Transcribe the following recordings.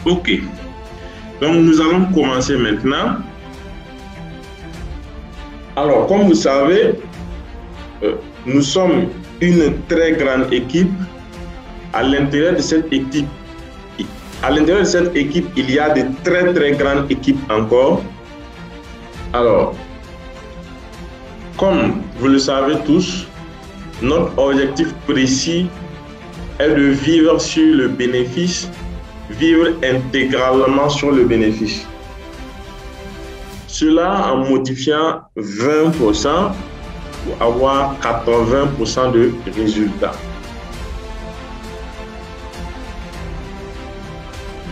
Ok. Donc, nous allons commencer maintenant. Alors, comme vous savez, nous sommes une très grande équipe. À l'intérieur de cette équipe, il y a de très très grandes équipes encore. Alors, comme vous le savez tous, notre objectif précis est de vivre sur le bénéfice, vivre intégralement sur le bénéfice. Cela en modifiant 20% pour avoir 80% de résultats.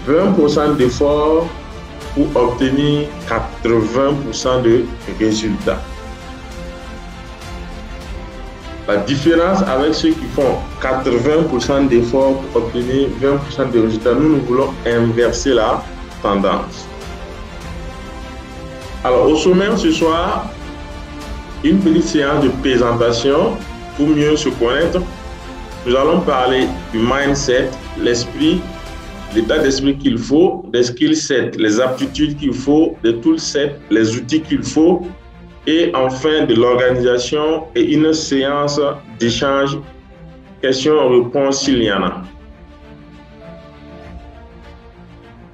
20% d'efforts pour obtenir 80% de résultats. La différence avec ceux qui font 80% d'efforts pour obtenir 20% de résultats, nous voulons inverser la tendance. Alors, au sommaire ce soir, une petite séance de présentation pour mieux se connaître. Nous allons parler du mindset, l'esprit, l'état d'esprit qu'il faut, des skill sets, les aptitudes qu'il faut, des tool sets, les outils qu'il faut, et enfin de l'organisation et une séance d'échange, questions-réponses s'il y en a.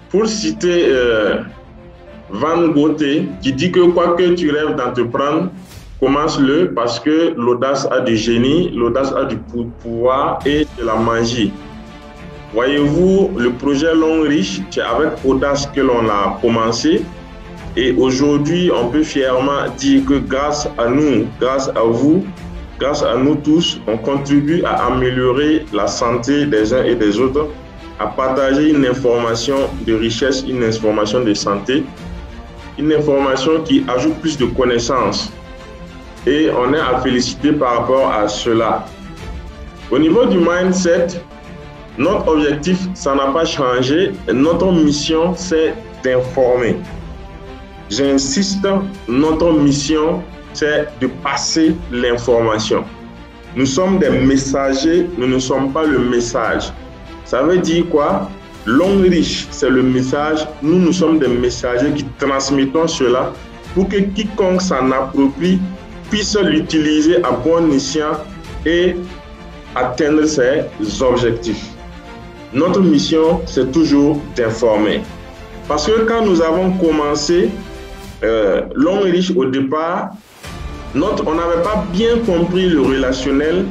Pour citer Van Gogh qui dit que quoi que tu rêves d'entreprendre, commence-le parce que l'audace a du génie, l'audace a du pouvoir et de la magie. Voyez-vous, le projet Long Riche, c'est avec audace que l'on a commencé. Et aujourd'hui, on peut fièrement dire que grâce à nous, grâce à vous, grâce à nous tous, on contribue à améliorer la santé des uns et des autres, à partager une information de richesse, une information de santé, une information qui ajoute plus de connaissances. Et on est à féliciter par rapport à cela. Au niveau du mindset, notre objectif, ça n'a pas changé. Notre mission, c'est d'informer. J'insiste, notre mission, c'est de passer l'information. Nous sommes des messagers, nous ne sommes pas le message. Ça veut dire quoi? Long Riche, c'est le message. Nous, nous sommes des messagers qui transmettons cela pour que quiconque s'en approprie puisse l'utiliser à bon escient et atteindre ses objectifs. Notre mission, c'est toujours d'informer. Parce que quand nous avons commencé Long Riche au départ, on n'avait pas bien compris le relationnel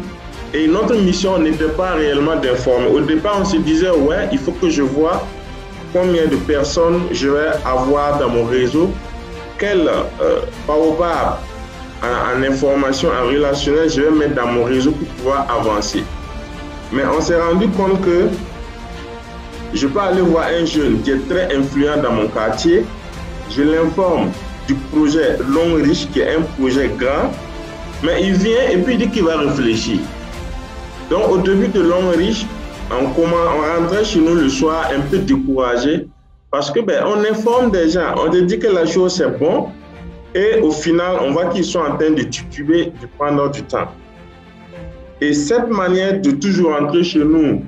et notre mission n'était pas réellement d'informer. Au départ, on se disait, ouais, il faut que je vois combien de personnes je vais avoir dans mon réseau, quel baobab en information, en relationnel, je vais mettre dans mon réseau pour pouvoir avancer. Mais on s'est rendu compte que je peux aller voir un jeune qui est très influent dans mon quartier, je l'informe du projet Long Riche, qui est un projet grand, mais il vient et puis il dit qu'il va réfléchir. Donc au début de Long Riche, on rentrait chez nous le soir un peu découragé parce que on informe des gens, on te dit que la chose c'est bon et au final on voit qu'ils sont en train de tituber pendant du temps. Et cette manière de toujours rentrer chez nous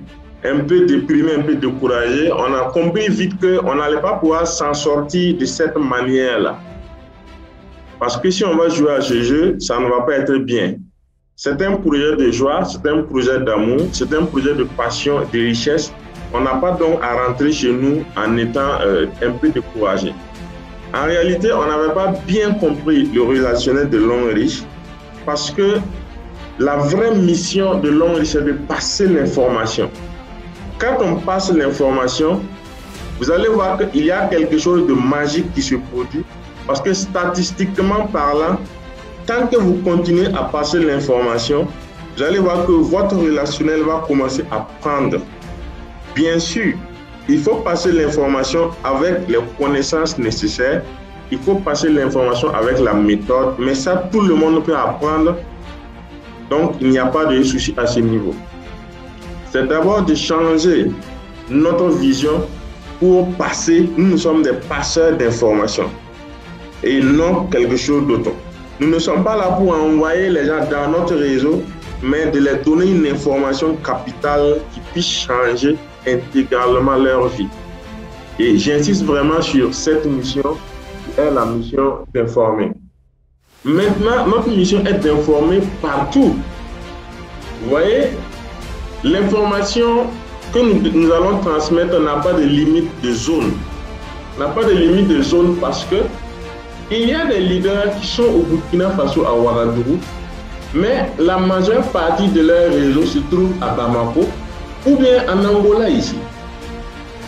un peu déprimé, un peu découragé, on a compris vite qu'on n'allait pas pouvoir s'en sortir de cette manière-là. Parce que si on va jouer à ce jeu, ça ne va pas être bien. C'est un projet de joie, c'est un projet d'amour, c'est un projet de passion, de richesse. On n'a pas donc à rentrer chez nous en étant un peu découragé. En réalité, on n'avait pas bien compris le relationnel de Long Riche parce que la vraie mission de Long Riche, c'est de passer l'information. Quand on passe l'information, vous allez voir qu'il y a quelque chose de magique qui se produit parce que statistiquement parlant, tant que vous continuez à passer l'information, vous allez voir que votre relationnel va commencer à prendre. Bien sûr, il faut passer l'information avec les connaissances nécessaires, il faut passer l'information avec la méthode, mais ça, tout le monde peut apprendre, donc il n'y a pas de souci à ce niveau. C'est d'abord de changer notre vision pour passer, nous sommes des passeurs d'informations et non quelque chose d'autre. Nous ne sommes pas là pour envoyer les gens dans notre réseau, mais de leur donner une information capitale qui puisse changer intégralement leur vie. Et j'insiste vraiment sur cette mission, qui est la mission d'informer. Maintenant, notre mission est d'informer partout. Vous voyez, l'information que nous allons transmettre n'a pas de limite de zone. N'a pas de limite de zone parce que il y a des leaders qui sont au Burkina Faso, à Ouagadougou, mais la majeure partie de leur réseau se trouve à Bamako ou bien en Angola ici.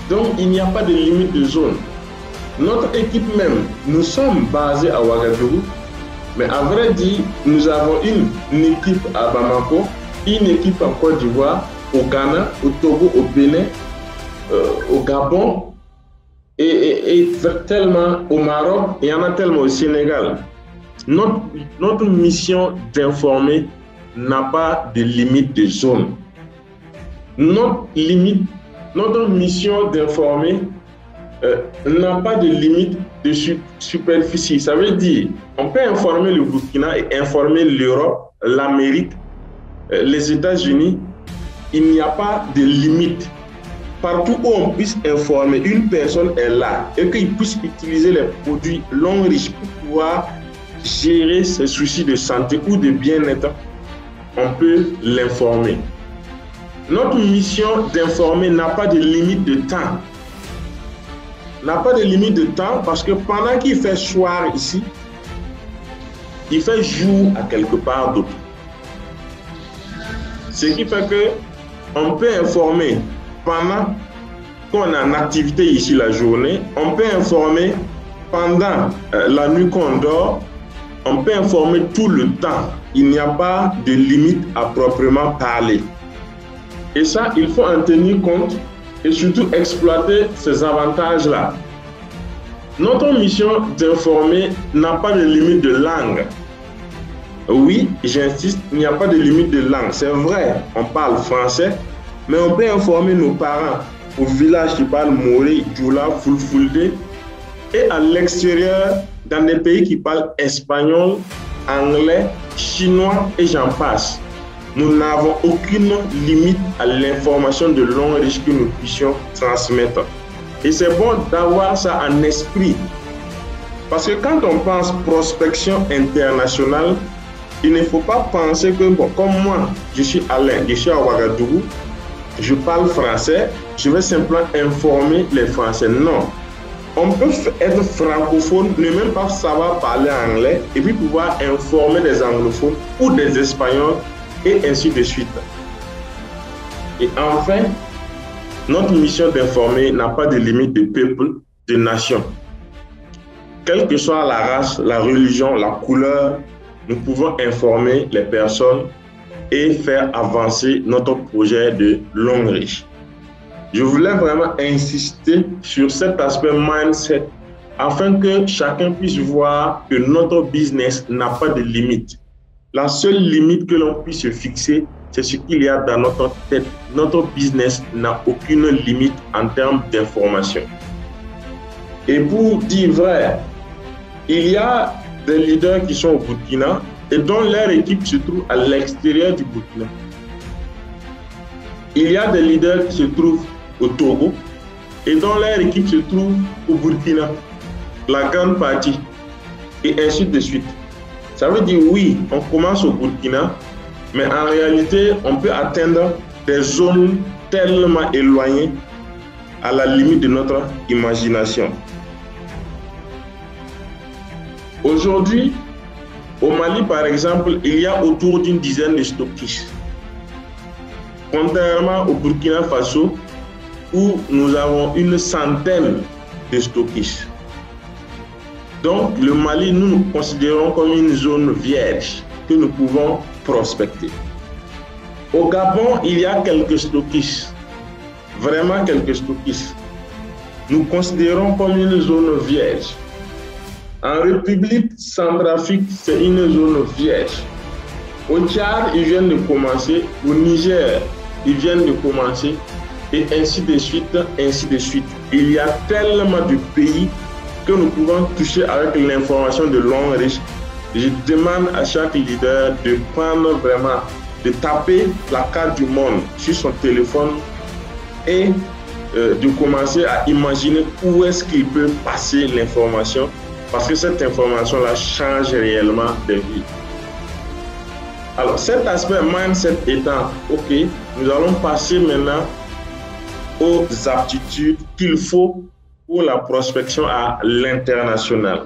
Donc, il n'y a pas de limite de zone. Notre équipe même, nous sommes basés à Ouagadougou, mais à vrai dire, nous avons une équipe à Bamako, une équipe en Côte d'Ivoire, au Ghana, au Togo, au Bénin, au Gabon, et tellement au Maroc, il y en a tellement au Sénégal. Notre mission d'informer n'a pas de limite de zone. Notre mission d'informer n'a pas de limite de superficie. Ça veut dire on peut informer le Burkina et informer l'Europe, l'Amérique, les États-Unis. Il n'y a pas de limite. Partout où on puisse informer, une personne est là et qu'il puisse utiliser les produits long riches pour pouvoir gérer ses soucis de santé ou de bien-être, on peut l'informer. Notre mission d'informer n'a pas de limite de temps. N'a pas de limite de temps parce que pendant qu'il fait soir ici, il fait jour à quelque part d'autre. Ce qui fait que on peut informer pendant qu'on est en activité ici la journée, on peut informer pendant la nuit qu'on dort, on peut informer tout le temps. Il n'y a pas de limite à proprement parler. Et ça, il faut en tenir compte et surtout exploiter ces avantages-là. Notre mission d'informer n'a pas de limite de langue. Oui, j'insiste, il n'y a pas de limite de langue. C'est vrai, on parle français, mais on peut informer nos parents au village qui parlent Moré, Djoula, Fulfulde, et à l'extérieur, dans des pays qui parlent espagnol, anglais, chinois et j'en passe. Nous n'avons aucune limite à l'information de long riche que nous puissions transmettre. Et c'est bon d'avoir ça en esprit. Parce que quand on pense prospection internationale, il ne faut pas penser que, bon, comme moi, je suis Alain, je suis à Ouagadougou, je parle français, je vais simplement informer les Français. Non. On peut être francophone, ne même pas savoir parler anglais, et puis pouvoir informer des anglophones ou des espagnols, et ainsi de suite. Et enfin, notre mission d'informer n'a pas de limite de peuple, de nation. Quelle que soit la race, la religion, la couleur, nous pouvons informer les personnes et faire avancer notre projet de long riche. Je voulais vraiment insister sur cet aspect mindset afin que chacun puisse voir que notre business n'a pas de limite. La seule limite que l'on puisse se fixer, c'est ce qu'il y a dans notre tête. Notre business n'a aucune limite en termes d'information. Et pour dire vrai, il y a des leaders qui sont au Burkina et dont leur équipe se trouve à l'extérieur du Burkina. Il y a des leaders qui se trouvent au Togo et dont leur équipe se trouve au Burkina, la grande partie, et ainsi de suite. Ça veut dire oui, on commence au Burkina, mais en réalité, on peut atteindre des zones tellement éloignées à la limite de notre imagination. Aujourd'hui, au Mali, par exemple, il y a autour d'une dizaine de stockistes. Contrairement au Burkina Faso, où nous avons une centaine de stockistes. Donc, le Mali, nous nous considérons comme une zone vierge que nous pouvons prospecter. Au Gabon, il y a quelques stockistes, vraiment quelques stockistes. Nous considérons comme une zone vierge. En République centrafrique, c'est une zone vierge. Au Tchad, ils viennent de commencer. Au Niger, ils viennent de commencer. Et ainsi de suite, ainsi de suite. Il y a tellement de pays que nous pouvons toucher avec l'information de long riche. Je demande à chaque leader de prendre vraiment, de taper la carte du monde sur son téléphone et de commencer à imaginer où est-ce qu'il peut passer l'information, parce que cette information-là change réellement des vies. Alors, cet aspect mindset étant OK, nous allons passer maintenant aux aptitudes qu'il faut pour la prospection à l'international.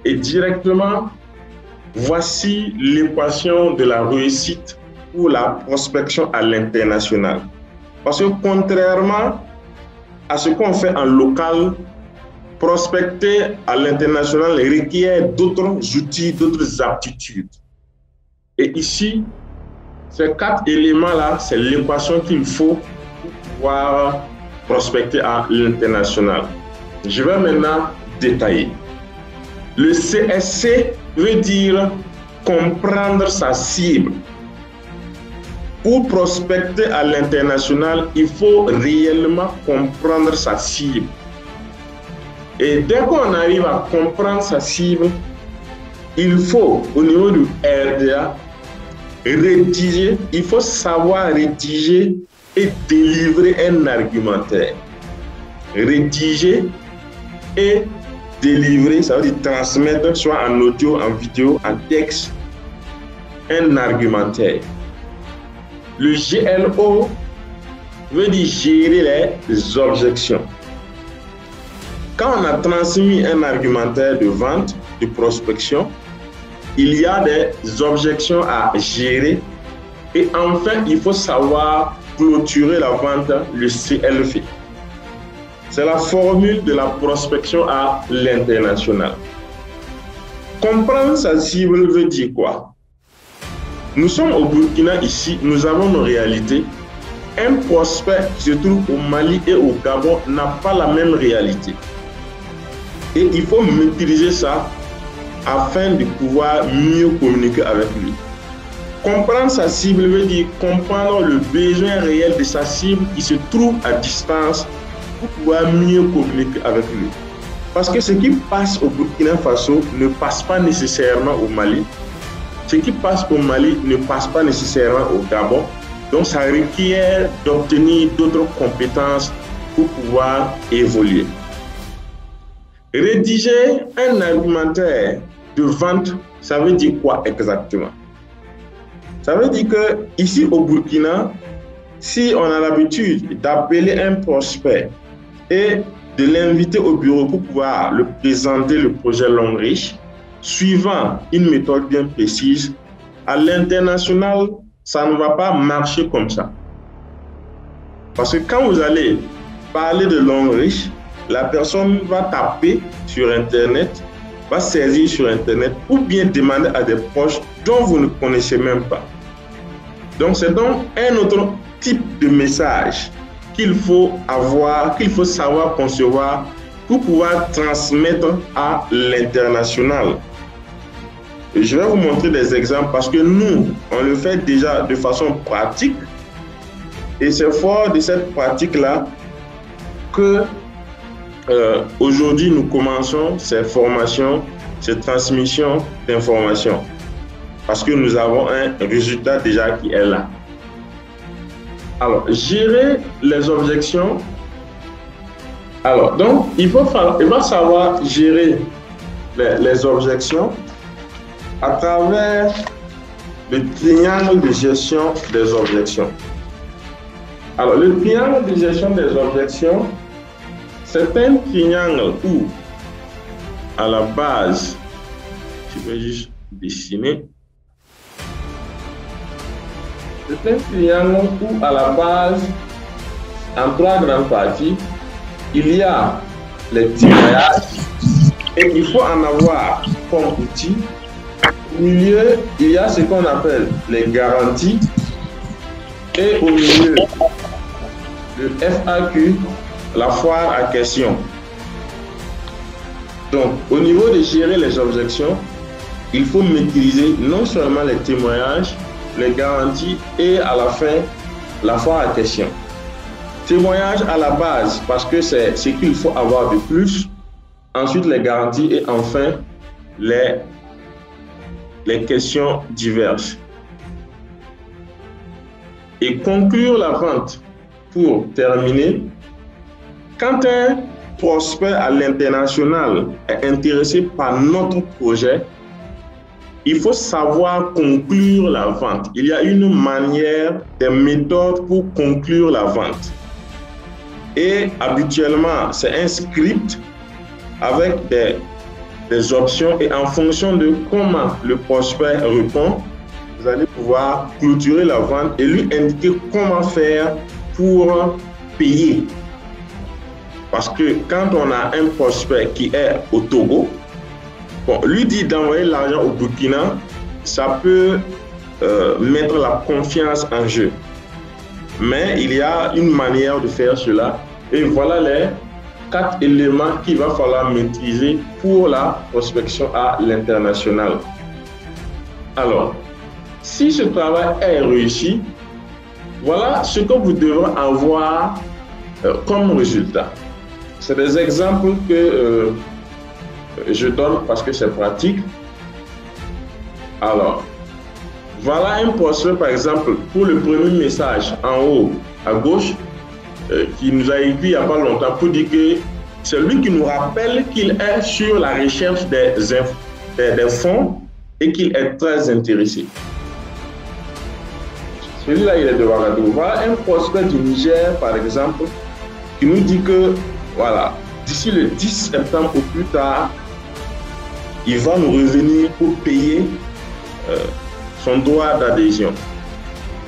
Et directement, voici l'équation de la réussite pour la prospection à l'international. Parce que contrairement à ce qu'on fait en local, prospecter à l'international requiert d'autres outils, d'autres aptitudes. Et ici, ces 4 éléments-là, c'est l'équation qu'il faut pour pouvoir prospecter à l'international. Je vais maintenant détailler. Le CSC veut dire comprendre sa cible. Pour prospecter à l'international, il faut réellement comprendre sa cible. Et dès qu'on arrive à comprendre sa cible, il faut, au niveau du RDA, rédiger, il faut savoir rédiger et délivrer un argumentaire. Rédiger et délivrer, ça veut dire transmettre, soit en audio, en vidéo, en texte, un argumentaire. Le GLO veut dire gérer les objections. Quand on a transmis un argumentaire de vente, de prospection, il y a des objections à gérer et enfin, il faut savoir clôturer la vente, le CLV. C'est la formule de la prospection à l'international. Comprendre sa cible veut dire quoi? Nous sommes au Burkina ici, nous avons nos réalités. Un prospect qui se trouve au Mali et au Gabon n'a pas la même réalité. Et il faut maîtriser ça afin de pouvoir mieux communiquer avec lui. Comprendre sa cible veut dire comprendre le besoin réel de sa cible qui se trouve à distance pour pouvoir mieux communiquer avec lui. Parce que ce qui passe au Burkina Faso ne passe pas nécessairement au Mali. Ce qui passe au Mali ne passe pas nécessairement au Gabon. Donc ça requiert d'obtenir d'autres compétences pour pouvoir évoluer. Rédiger un argumentaire de vente, ça veut dire quoi exactement? Ça veut dire que ici au Burkina, si on a l'habitude d'appeler un prospect et de l'inviter au bureau pour pouvoir le présenter le projet Longrich, suivant une méthode bien précise, à l'international, ça ne va pas marcher comme ça. Parce que quand vous allez parler de Longrich, la personne va taper sur Internet, va saisir sur Internet ou bien demander à des proches dont vous ne connaissez même pas. Donc, c'est donc un autre type de message qu'il faut avoir, qu'il faut savoir concevoir pour pouvoir transmettre à l'international. Je vais vous montrer des exemples parce que nous, on le fait déjà de façon pratique et c'est fort de cette pratique-là que aujourd'hui nous commençons ces formations, ces transmissions d'informations parce que nous avons un résultat déjà qui est là. Alors, gérer les objections. Alors, donc, il va savoir gérer les objections à travers le triangle de gestion des objections. Alors, le triangle de gestion des objections, c'est un triangle où, à la base, je vais juste dessiner. C'est un triangle où, à la base, en 3 grandes parties, il y a les témoignages et il faut en avoir comme outil. Au milieu, il y a ce qu'on appelle les garanties et au milieu, le FAQ, la foire à questions. Donc, au niveau de gérer les objections, il faut maîtriser non seulement les témoignages, les garanties et à la fin, la foire à questions. Témoignages à la base parce que c'est ce qu'il faut avoir de plus. Ensuite, les garanties et enfin, les questions diverses. Et conclure la vente. Pour terminer, Quand un prospect à l'international est intéressé par notre projet, il faut savoir conclure la vente. Il y a une manière, des méthodes pour conclure la vente. Et habituellement, c'est un script avec des options et en fonction de comment le prospect répond, vous allez pouvoir clôturer la vente et lui indiquer comment faire pour payer. Parce que quand on a un prospect qui est au Togo, bon, lui dit d'envoyer l'argent au Burkina, ça peut mettre la confiance en jeu. Mais il y a une manière de faire cela. Et voilà les 4 éléments qu'il va falloir maîtriser pour la prospection à l'international. Alors, si ce travail est réussi, voilà ce que vous devrez avoir comme résultat. C'est des exemples que je donne parce que c'est pratique. Alors, voilà un prospect, par exemple, pour le premier message en haut à gauche, qui nous a écrit il n'y a pas longtemps pour dire que c'est lui qui nous rappelle qu'il est sur la recherche des fonds et qu'il est très intéressé. Celui-là, il est de Ouagadougou. Voilà un prospect du Niger, par exemple, qui nous dit que, voilà, d'ici le 10 septembre ou plus tard, il va nous revenir pour payer son droit d'adhésion.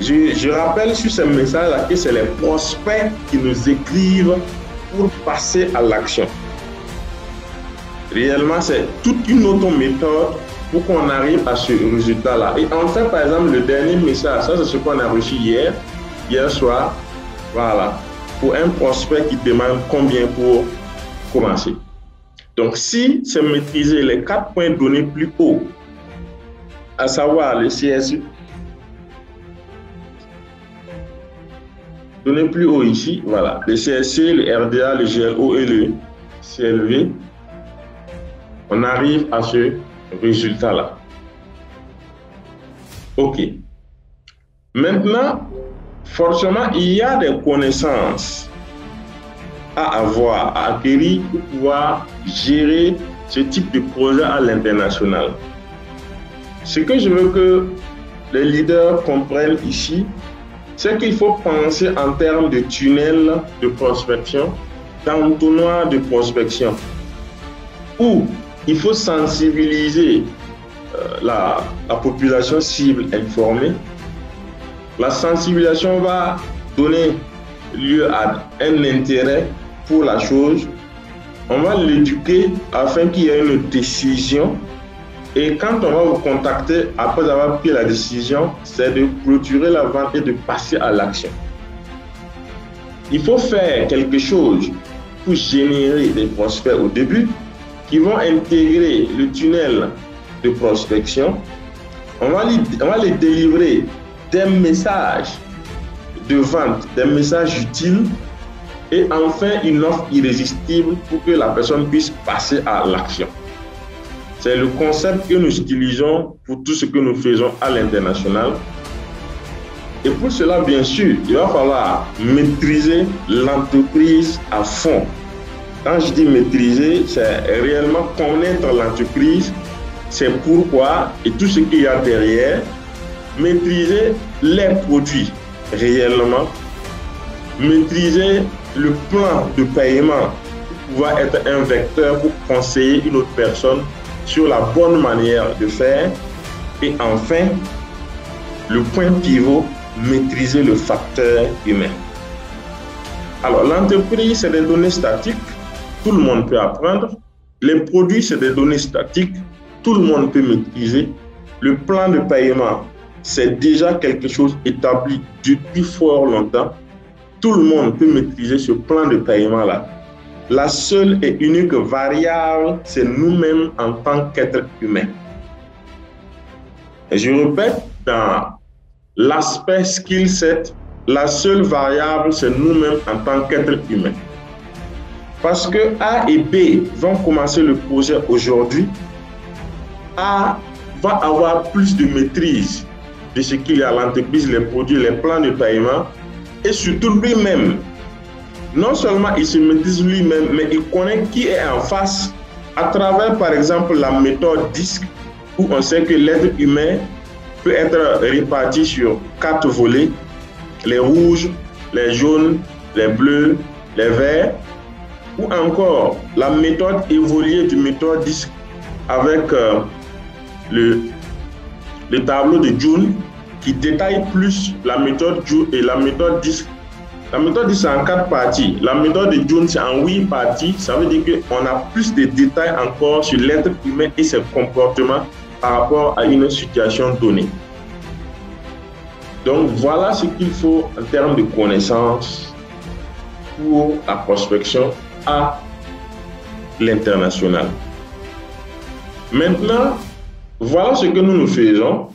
Je rappelle sur ce message-là que c'est les prospects qui nous écrivent pour passer à l'action. Réellement, c'est toute une autre méthode pour qu'on arrive à ce résultat-là. Et enfin, par exemple, le dernier message, ça c'est ce qu'on a reçu hier soir, voilà, pour un prospect qui demande combien pour commencer. Donc, si c'est maîtriser les 4 points donnés plus haut, à savoir le CSE, donné plus haut ici, voilà, le CSC, le RDA, le GLO et le CLV, on arrive à ce résultat-là. OK. Maintenant, forcément, il y a des connaissances à avoir, à acquérir pour pouvoir gérer ce type de projet à l'international. Ce que je veux que les leaders comprennent ici, c'est qu'il faut penser en termes de tunnels de prospection, d'entonnoirs de prospection, où il faut sensibiliser la population cible informée. La sensibilisation va donner lieu à un intérêt pour la chose. On va l'éduquer afin qu'il y ait une décision. Et quand on va vous contacter après avoir pris la décision, c'est de clôturer la vente et de passer à l'action. Il faut faire quelque chose pour générer des prospects au début qui vont intégrer le tunnel de prospection. On va les délivrer des messages de vente, des messages utiles et enfin une offre irrésistible pour que la personne puisse passer à l'action. C'est le concept que nous utilisons pour tout ce que nous faisons à l'international. Et pour cela, bien sûr, il va falloir maîtriser l'entreprise à fond. Quand je dis maîtriser, c'est réellement connaître l'entreprise, c'est pourquoi et tout ce qu'il y a derrière. Maîtriser les produits réellement, maîtriser le plan de paiement pour pouvoir être un vecteur pour conseiller une autre personne sur la bonne manière de faire. Et enfin, le point pivot, maîtriser le facteur humain. Alors, l'entreprise, c'est des données statiques, tout le monde peut apprendre. Les produits, c'est des données statiques, tout le monde peut maîtriser. Le plan de paiement, c'est déjà quelque chose établi depuis fort longtemps. Tout le monde peut maîtriser ce plan de paiement-là. La seule et unique variable, c'est nous-mêmes en tant qu'êtres humains. Et je répète, dans l'aspect skill set, la seule variable, c'est nous-mêmes en tant qu'êtres humains. Parce que A et B vont commencer le projet aujourd'hui, A va avoir plus de maîtrise de ce qu'il y a à l'entreprise, les produits, les plans de paiement, et surtout lui-même non seulement il se maîtrise lui-même, mais il connaît qui est en face à travers, par exemple, la méthode DISC, où on sait que l'être humain peut être réparti sur 4 volets, les rouges, les jaunes, les bleus, les verts, ou encore la méthode évoluée du méthode DISC avec le tableau de June qui détaille plus la méthode June et la méthode DISC. La méthode DISC c'est en 4 parties. La méthode de June c'est en 8 parties. Ça veut dire qu'on a plus de détails encore sur l'être humain et ses comportements par rapport à une situation donnée. Donc voilà ce qu'il faut en termes de connaissances pour la prospection à l'international. Maintenant, voilà ce que nous faisons.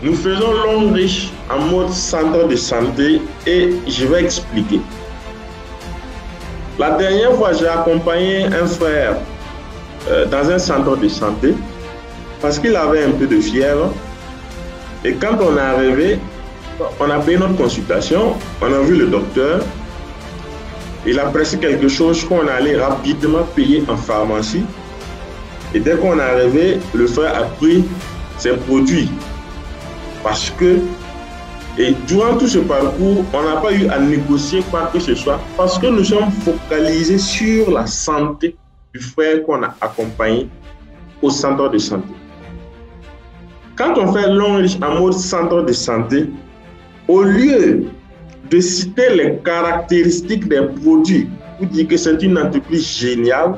Nous faisons Longreach en mode centre de santé et je vais expliquer. La dernière fois, j'ai accompagné un frère dans un centre de santé parce qu'il avait un peu de fièvre. Et quand on est arrivé, on a payé notre consultation, on a vu le docteur. Il a prescrit quelque chose qu'on allait rapidement payer en pharmacie. Et dès qu'on est arrivé, le frère a pris ses produits. Parce que, et durant tout ce parcours, on n'a pas eu à négocier quoi que ce soit. Parce que nous sommes focalisés sur la santé du frère qu'on a accompagné au centre de santé. Quand on fait Longreach en mode centre de santé, au lieu de citer les caractéristiques des produits pour dire que c'est une entreprise géniale,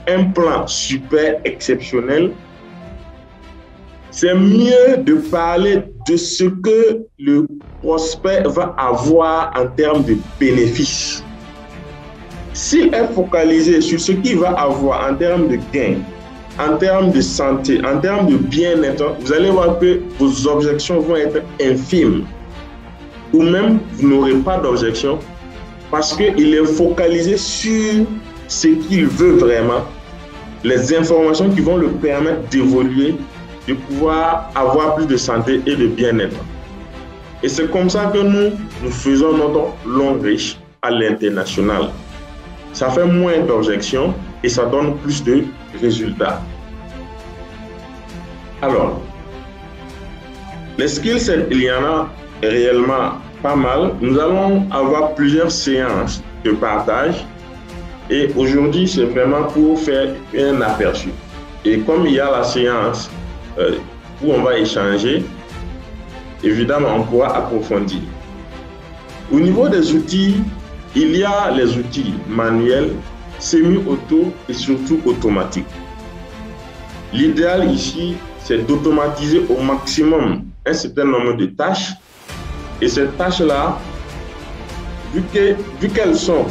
un plan super exceptionnel, c'est mieux de parler de ce que le prospect va avoir en termes de bénéfices. S'il est focalisé sur ce qu'il va avoir en termes de gains, en termes de santé, en termes de bien-être, vous allez voir que vos objections vont être infimes. Ou même, vous n'aurez pas d'objection parce qu'il est focalisé sur ce qu'il veut vraiment, les informations qui vont le permettre d'évoluer, de pouvoir avoir plus de santé et de bien-être. Et c'est comme ça que nous faisons notre Longreach à l'international. Ça fait moins d'objections et ça donne plus de résultats. Alors, les skills, il y en a réellement pas mal. Nous allons avoir plusieurs séances de partage et aujourd'hui, c'est vraiment pour faire un aperçu. Et comme il y a la séance où on va échanger, évidemment, on pourra approfondir. Au niveau des outils, il y a les outils manuels, semi-auto et surtout automatiques. L'idéal ici, c'est d'automatiser au maximum un certain nombre de tâches. Et ces tâches-là, vu qu'elles sont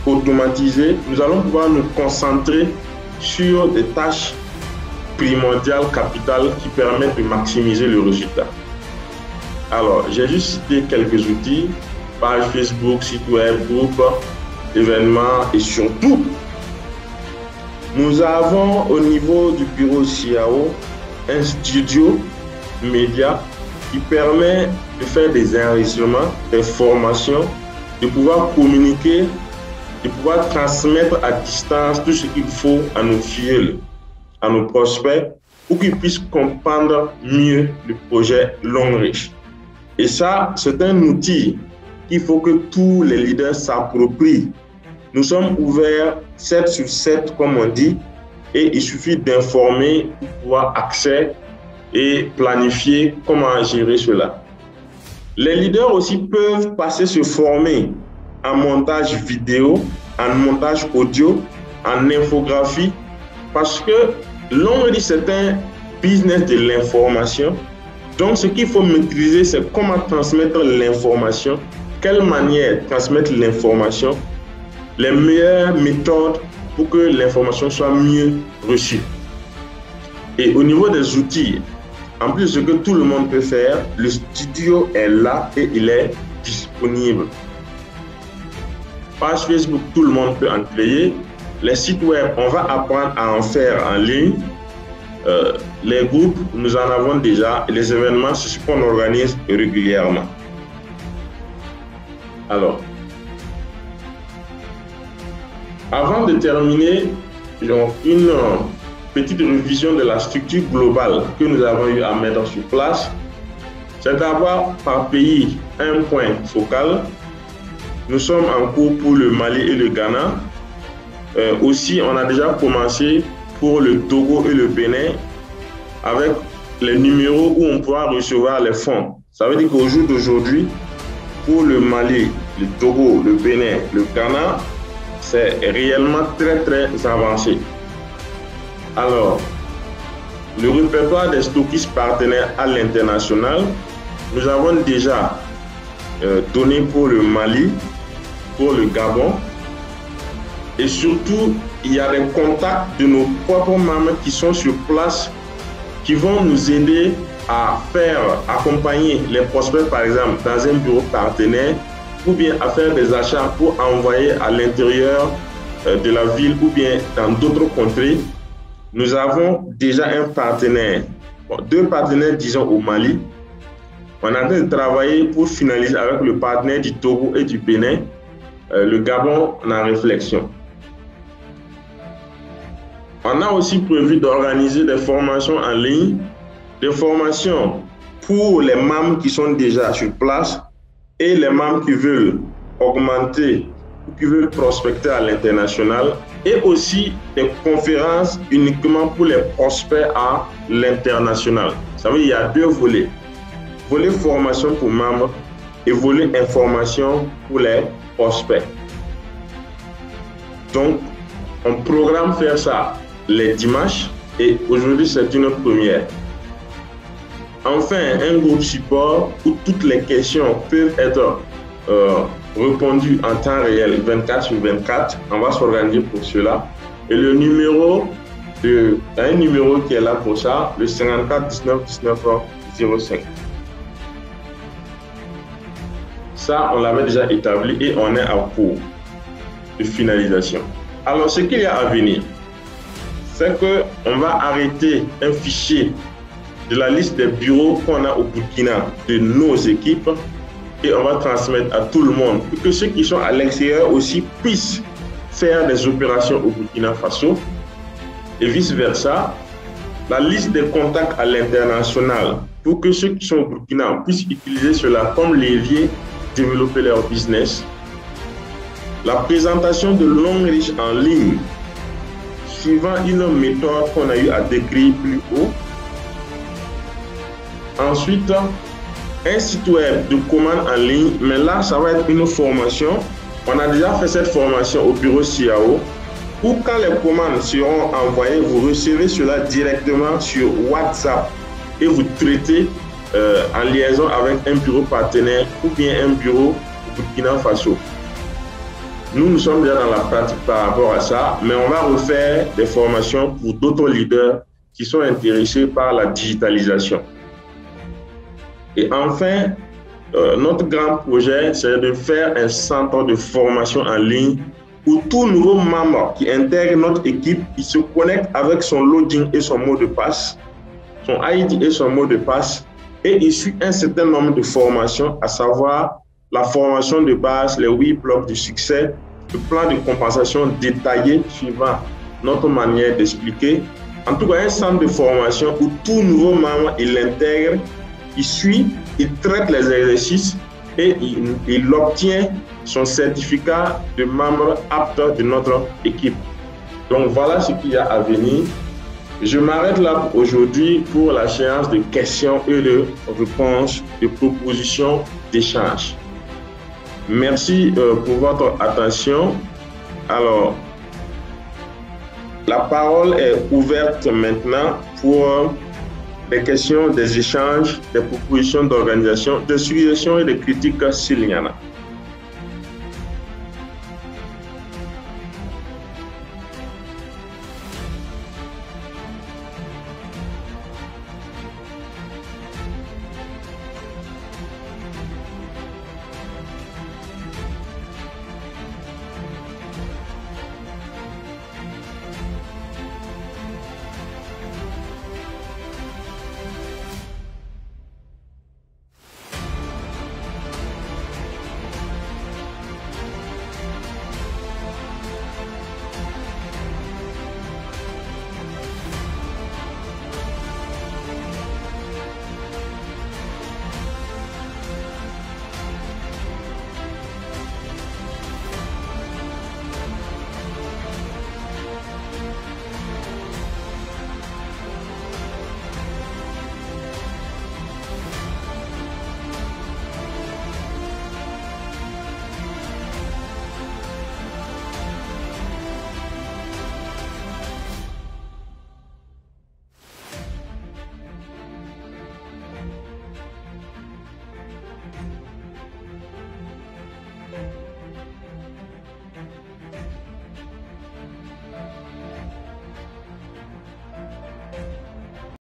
automatisées, nous allons pouvoir nous concentrer sur des tâches primordiales, capitales, qui permettent de maximiser le résultat. Alors, j'ai juste cité quelques outils, page Facebook, site web, groupe, événements et surtout, nous avons au niveau du bureau CIAO un studio média qui permet de faire des enregistrements, des formations, de pouvoir communiquer, de pouvoir transmettre à distance tout ce qu'il faut à nos filles, à nos prospects, pour qu'ils puissent comprendre mieux le projet Longreach. Et ça, c'est un outil qu'il faut que tous les leaders s'approprient. Nous sommes ouverts 7 sur 7, comme on dit, et il suffit d'informer pour pouvoir accéder et planifier comment gérer cela. Les leaders aussi peuvent passer se former en montage vidéo, en montage audio, en infographie, parce que Longreach, c'est un business de l'information. Donc, ce qu'il faut maîtriser, c'est comment transmettre l'information, quelle manière transmettre l'information, les meilleures méthodes pour que l'information soit mieux reçue. Et au niveau des outils, en plus de ce que tout le monde peut faire, le studio est là et il est disponible. Page Facebook, tout le monde peut en créer. Les sites web, on va apprendre à en faire en ligne. Les groupes, nous en avons déjà. Et les événements, c'est ce qu'on organise régulièrement. Alors, Avant de terminer, une petite révision de la structure globale que nous avons eu à mettre sur place. C'est d'avoir par pays un point focal. Nous sommes en cours pour le Mali et le Ghana. Aussi, on a déjà commencé pour le Togo et le Bénin avec les numéros où on pourra recevoir les fonds. Ça veut dire qu'au jour d'aujourd'hui, pour le Mali, le Togo, le Bénin, le Ghana, c'est réellement très avancé. Alors, le répertoire des stockistes partenaires à l'international, nous avons déjà donné pour le Mali, pour le Gabon, et surtout, il y a des contacts de nos propres membres qui sont sur place, qui vont nous aider à faire accompagner les prospects, par exemple, dans un bureau partenaire, ou bien à faire des achats pour envoyer à l'intérieur de la ville ou bien dans d'autres contrées. Nous avons déjà un partenaire, deux partenaires, disons, au Mali. On est en train de travailler pour finaliser avec le partenaire du Togo et du Bénin. Le Gabon en réflexion. On a aussi prévu d'organiser des formations en ligne, des formations pour les membres qui sont déjà sur place et les membres qui veulent augmenter ou qui veulent prospecter à l'international, et aussi des conférences uniquement pour les prospects à l'international. Ça veut dire qu'il y a deux volets. Volet formation pour membres et volet information pour les prospects. Donc, on programme faire ça les dimanches et aujourd'hui c'est une première. Enfin, un groupe support où toutes les questions peuvent être répondues en temps réel 24/24. On va s'organiser pour cela. Et le numéro, un numéro qui est là pour ça, le 54 19 19 05. Ça, on l'avait déjà établi et on est en cours de finalisation. Alors, ce qu'il y a à venir, c'est qu'on va arrêter un fichier de la liste des bureaux qu'on a au Burkina de nos équipes et on va transmettre à tout le monde pour que ceux qui sont à l'extérieur aussi puissent faire des opérations au Burkina Faso et vice-versa. La liste des contacts à l'international pour que ceux qui sont au Burkina puissent utiliser cela comme levier, développer leur business. La présentation de longues listes en ligne suivant une méthode qu'on a eu à décrire plus haut. Ensuite, un site web de commande en ligne, mais là, ça va être une formation. On a déjà fait cette formation au bureau CIAO, où quand les commandes seront envoyées, vous recevez cela directement sur WhatsApp et vous traitez en liaison avec un bureau partenaire ou bien un bureau au Burkina Faso. Nous sommes déjà dans la pratique par rapport à ça, mais on va refaire des formations pour d'autres leaders qui sont intéressés par la digitalisation. Et enfin, notre grand projet, c'est de faire un centre de formation en ligne où tout nouveau membre qui intègre notre équipe, il se connecte avec son login et son mot de passe, son ID et son mot de passe, et il suit un certain nombre de formations, à savoir la formation de base, les 8 blocs de succès, le plan de compensation détaillé suivant notre manière d'expliquer. En tout cas, un centre de formation où tout nouveau membre, il l'intègre, il suit, il traite les exercices et il obtient son certificat de membre apte de notre équipe. Donc voilà ce qu'il y a à venir. Je m'arrête là aujourd'hui pour la séance de questions et de réponses, de propositions, d'échanges. Merci pour votre attention. Alors, la parole est ouverte maintenant pour des questions, des échanges, des propositions d'organisation, des suggestions et des critiques s'il y en a.